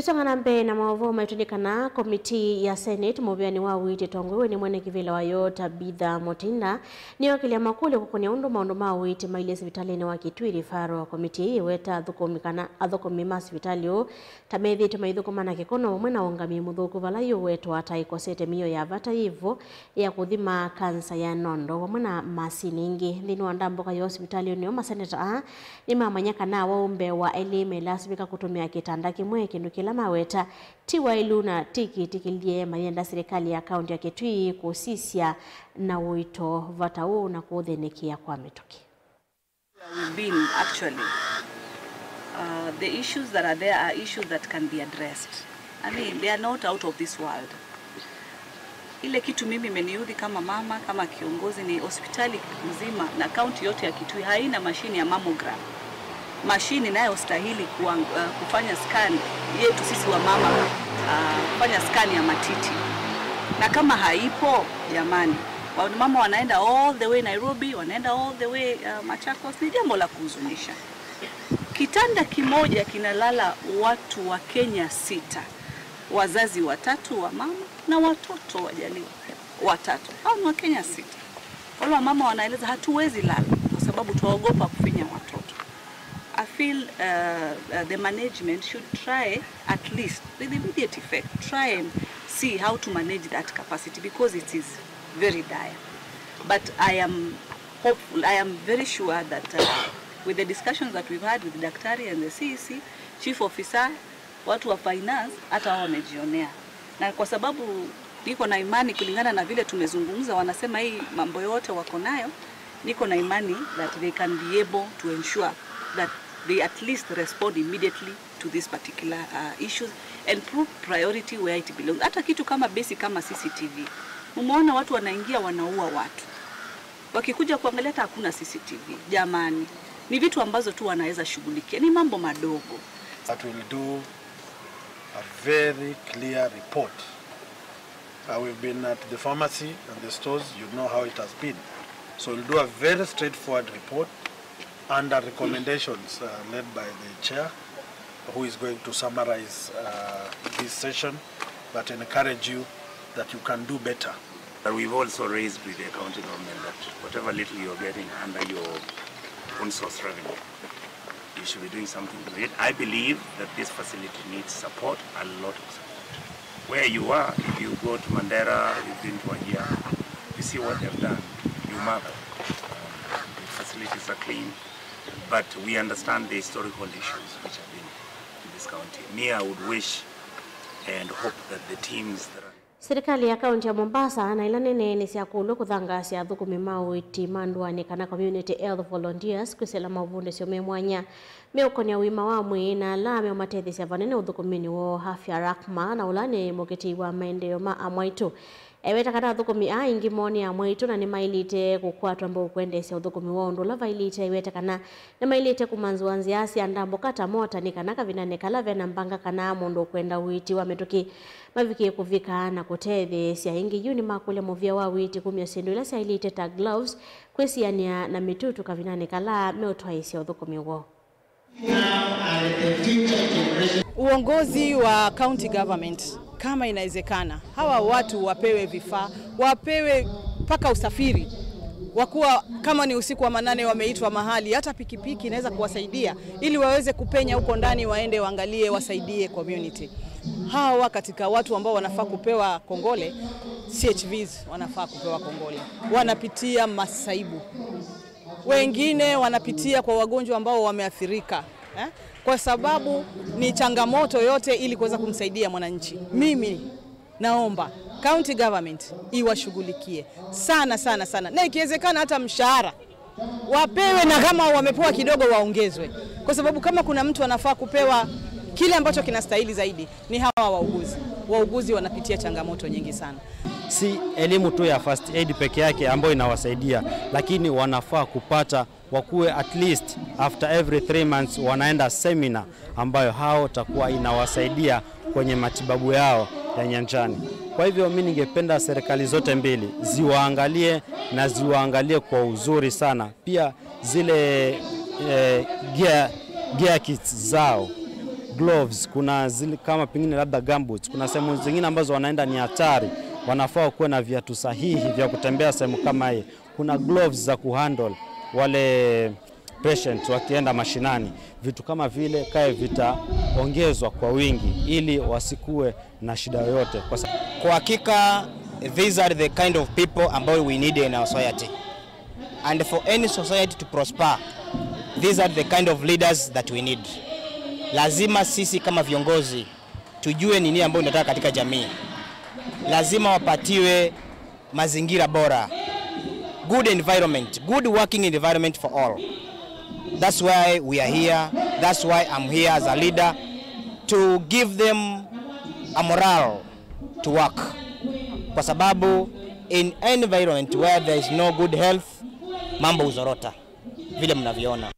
Twisongana mbe na maovo maitunikana komiti ya Senate mobiani wa witi tongwewe ni mwene kivila wa yota Bidha Motinda ni wakili ya makule kukunia maundu ma witi maile sivitalini wa Kitui faro komiti hii weta adhukomi masi vitalio tamethi tumaidhukumana kikono mwena ongami mudhuku valayo wetu ataikosete miyo ya vata hivo ya kuthima kansa ya nondo mwena masi ningi dhinu wandamboka ya hospitalio ni oma seneta ni mamanyaka na waumbe wa elime lasibika kutumia kitanda kimwe kindu kila maweta tiwa iluna tikilie mayenda serikali ya kaunti ya Kitui kusisia na wito vatau na kuudhenikia kwa mituki. We've been actually the issues that are there are issues that can be addressed. I mean, they are not out of this world. Ile kitu mimi imeniudhi kama mama, kama kiongozi ni hospitali mzima na kaunti yote ya Kitui haina mashine ya mammogram. Mashine inayostahili kufanya scan yetu sisi wa mama, kufanya scan ya matiti. Na kama haipo, jamani, mama wanaenda all the way Nairobi, wanaenda all the way Machakos, ni jambo la kuhuzunisha. Kitanda kimoja kinalala watu wa Kenya 6, wazazi 3 wa mama na watoto wajaliwa 3. Hao ni wa Kenya 6. Wale wa mama wanaeleza hatuwezi lala kwa sababu tuogopa kufinya watoto. I feel the management should try, at least with immediate effect, try and see how to manage that capacity because it is very dire. But I am hopeful, I am very sure that with the discussions that we've had with the Daktari and the CEC, Chief Officer, watu wa finance, hata wao wamejionea. Na kwa sababu niko na imani kulingana na vile tumezungumza, wanasema hii mambo yote wako nayo, niko na imani that they can be able to ensure that they at least respond immediately to these particular issues and put priority where it belongs. Hata kitu kama basic kama CCTV. Umeona watu wanaingia wanaua watu. Wakikuja kuangalia hata hakuna CCTV. Jamani, ni vitu ambazo tu wanaweza shughulikia. Ni mambo madogo. That will do a very clear report. We've been at the pharmacy and the stores, you know how it has been. So we'll do a very straightforward report under recommendations led by the chair, who is going to summarize this session, but encourage you that you can do better. We've also raised with the county government that whatever little you're getting under your own source revenue, you should be doing something with it. I believe that this facility needs support, a lot of support. Where you are, if you go to Mandera, you've been to a year, you see what they've done. You marvel. The facilities are clean. But we understand the historical issues which have been in this county. Me, I would wish and hope that the teams that are... Serikali ya kaunti ya Mombasa na ilanene ni siakulu kuthangasi athukumi mawiti mandwani kana community health volunteers kwisela mavunde sio memwanya meukonia wima wa mwi na la meumatethi sia vanene uthukumini wo afya rakma na ulane moketi wa maendeleo ma amwaitu eweta kada thukumi ingi moni amwaitu na ni mailite kukwatwa mbo kwendesya uthukumi wa undu lava ilite eweta kana na mailite kumanzuanzi asi andambo kata mota ni kana kavinane kala vena mbanga kana mundu kwenda witi wa metuki maviki kuvika na kutethi sia ingi yuni makule movia wa witi kumya sindu ila sia ilite ta gloves kwesiania na mitutu kavinane kala meutwaisya uthukumi wo. Uongozi wa county government kama inawezekana hawa watu wapewe vifaa, wapewe paka usafiri. Wakuwa kama ni usiku wa manane wameitwa mahali, hata pikipiki inaweza kuwasaidia ili waweze kupenya huko ndani waende waangalie wasaidie community. Hawa katika watu ambao wanafaa kupewa kongole, CHVs wanafaa kupewa kongole. Wanapitia masaibu. Wengine wanapitia kwa wagonjwa ambao wameathirika. Kwa sababu ni changamoto yote ili kuweza kumsaidia mwananchi. Mimi naomba county government iwashughulikie sana sana sana. Na ikiwezekana hata mshahara wapewe na kama wamepewa kidogo waongezwe. Kwa sababu kama kuna mtu anafaa kupewa kile ambacho kinastahili zaidi ni hawa wauguzi. Wauguzi wanapitia changamoto nyingi sana. Si elimu tu ya first aid peke yake ambayo inawasaidia, lakini wanafaa kupata wakuwe at least after every 3 months wanaenda seminar ambayo hao takuwa inawasaidia kwenye matibabu yao ya nyanjani. Kwa hivyo mimi ningependa serikali zote mbili ziwaangalie kwa uzuri sana. Pia zile gear kits zao gloves, kuna zile kama pengine labda gumboots, kuna sehemu zingine ambazo wanaenda ni hatari, wanafaa kuwa na viatu sahihi vya kutembea sehemu kama hii. Kuna gloves za kuhandle wale patients wakienda mashinani. Vitu kama vile kae vitaongezwa kwa wingi ili wasikue na shida yoyote. Kwa hakika, these are the kind of people ambao we need in our society. And for any society to prosper, these are the kind of leaders that we need. Lazima sisi kama viongozi tujue nini ambayo tunataka katika jamii. Lazima wapatiwe mazingira bora, good environment, good working environment for all. That's why we are here. That's why I'm here as a leader, to give them a morale to work. Kwa sababu in an environment where there is no good health, mambo uzorota vile mnavyoona.